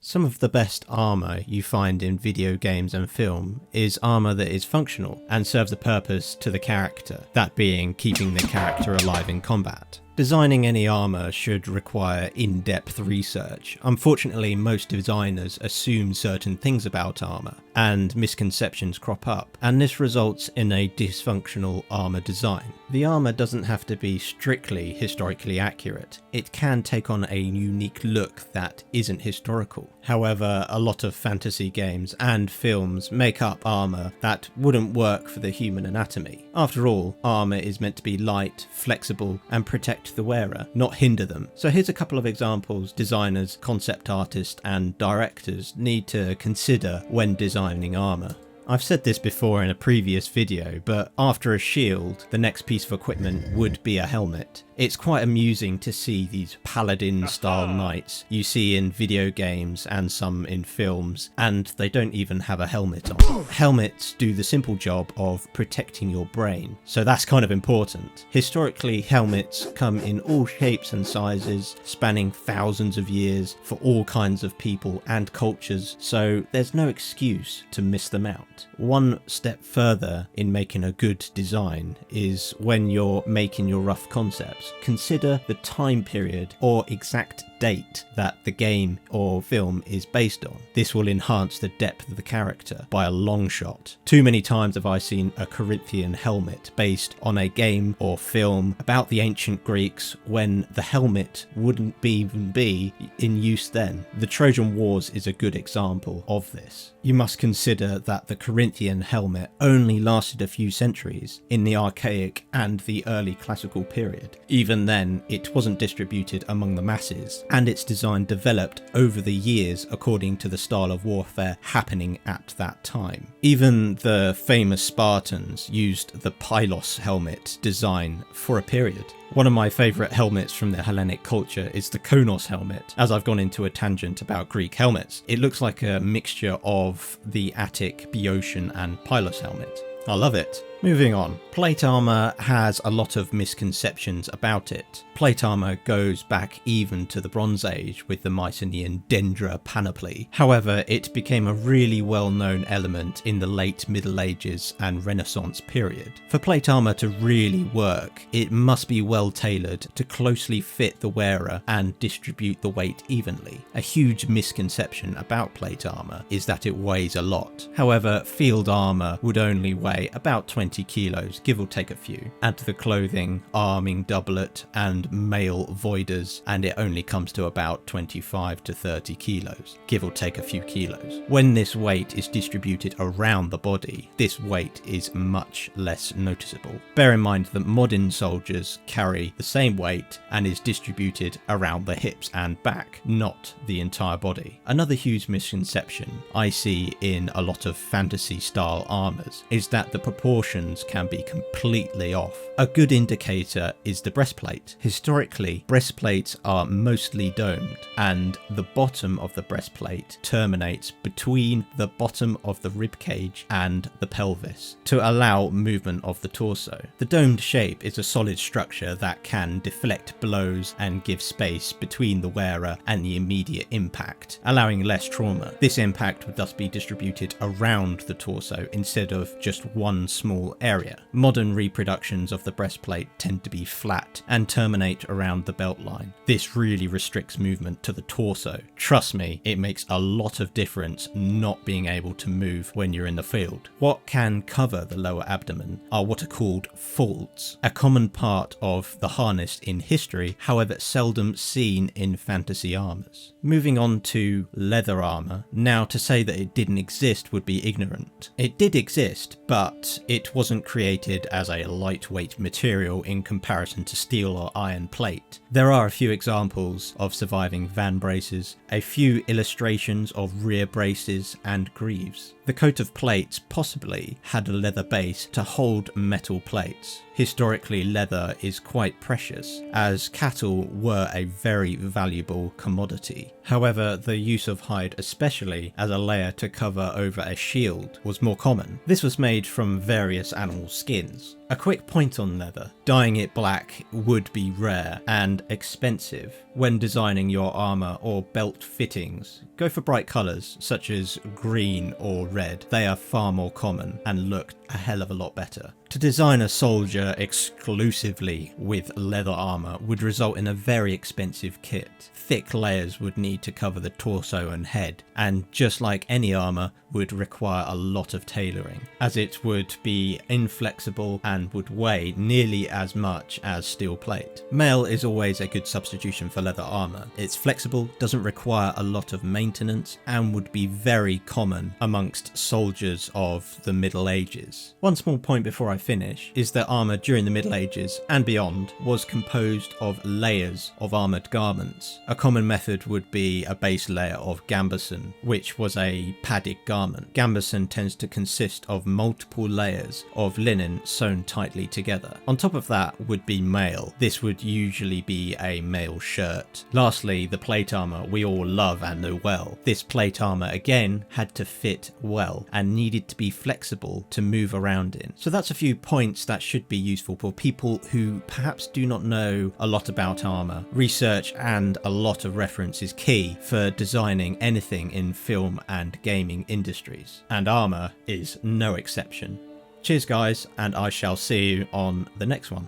Some of the best armour you find in video games and film is armour that is functional and serves a purpose to the character, that being keeping the character alive in combat. Designing any armour should require in-depth research. Unfortunately, most designers assume certain things about armour, and misconceptions crop up, and this results in a dysfunctional armour design. The armour doesn't have to be strictly historically accurate. It can take on a unique look that isn't historical. However, a lot of fantasy games and films make up armour that wouldn't work for the human anatomy. After all, armour is meant to be light, flexible, and protect the wearer, not hinder them. So here's a couple of examples designers, concept artists, and directors need to consider when designing armour. I've said this before in a previous video, but after a shield, the next piece of equipment would be a helmet. It's quite amusing to see these paladin-style knights you see in video games and some in films, and they don't even have a helmet on. Helmets do the simple job of protecting your brain, so that's kind of important. Historically, helmets come in all shapes and sizes, spanning thousands of years for all kinds of people and cultures, so there's no excuse to miss them out. One step further in making a good design is when you're making your rough concepts. Consider the time period or exact date that the game or film is based on. This will enhance the depth of the character by a long shot. Too many times have I seen a Corinthian helmet based on a game or film about the ancient Greeks when the helmet wouldn't even be in use then. The Trojan Wars is a good example of this. You must consider that the Corinthian helmet only lasted a few centuries in the archaic and the early classical period. Even then, it wasn't distributed among the masses, and its design developed over the years according to the style of warfare happening at that time. Even the famous Spartans used the pylos helmet design for a period. One of my favourite helmets from the Hellenic culture is the Konos helmet, as I've gone into a tangent about Greek helmets. It looks like a mixture of the Attic, Boeotian and Pylos helmet. I love it. Moving on, plate armour has a lot of misconceptions about it. Plate armour goes back even to the Bronze Age with the Mycenaean Dendra panoply. However, it became a really well-known element in the late Middle Ages and Renaissance period. For plate armour to really work, it must be well tailored to closely fit the wearer and distribute the weight evenly. A huge misconception about plate armour is that it weighs a lot. However, field armour would only weigh about 20 kilos, give or take a few. Add to the clothing, arming doublet and mail voiders, and it only comes to about 25 to 30 kilos, give or take a few kilos. When this weight is distributed around the body, this weight is much less noticeable. Bear in mind that modern soldiers carry the same weight and is distributed around the hips and back, not the entire body. Another huge misconception I see in a lot of fantasy style armors is that the proportions can be completely off. A good indicator is the breastplate. Historically, breastplates are mostly domed, and the bottom of the breastplate terminates between the bottom of the ribcage and the pelvis to allow movement of the torso. The domed shape is a solid structure that can deflect blows and give space between the wearer and the immediate impact, allowing less trauma. This impact would thus be distributed around the torso instead of just one small area. Modern reproductions of the breastplate tend to be flat and terminate around the belt line. This really restricts movement to the torso. Trust me, it makes a lot of difference not being able to move when you're in the field. What can cover the lower abdomen are what are called folds, a common part of the harness in history, however seldom seen in fantasy armors. Moving on to leather armor. Now, to say that it didn't exist would be ignorant. It did exist, but it wasn't created as a lightweight material in comparison to steel or iron plate. There are a few examples of surviving van braces, a few illustrations of rear braces and greaves. The coat of plates possibly had a leather base to hold metal plates. Historically, leather is quite precious, as cattle were a very valuable commodity. However, the use of hide, especially as a layer to cover over a shield, was more common. This was made from various animal skins. A quick point on leather. Dyeing it black would be rare and expensive. When designing your armour or belt fittings, go for bright colours such as green or red. They are far more common and look a hell of a lot better. To design a soldier exclusively with leather armour would result in a very expensive kit. Thick layers would need to cover the torso and head, and just like any armour, would require a lot of tailoring, as it would be inflexible and would weigh nearly as much as steel plate. Mail is always a good substitution for leather armour. It's flexible, doesn't require a lot of maintenance, and would be very common amongst soldiers of the Middle Ages. One small point before I finish is that armour during the Middle Ages and beyond was composed of layers of armoured garments. A common method would be a base layer of gambeson, which was a padded garment. Gambeson tends to consist of multiple layers of linen sewn tightly together. On top of that would be mail. This would usually be a mail shirt. Lastly, the plate armour we all love and know well. This plate armour again had to fit well and needed to be flexible to move around in. So that's a few points that should be useful for people who perhaps do not know a lot about armour. Research and a lot of reference is key for designing anything in film and gaming industries, and armour is no exception. Cheers guys, and I shall see you on the next one.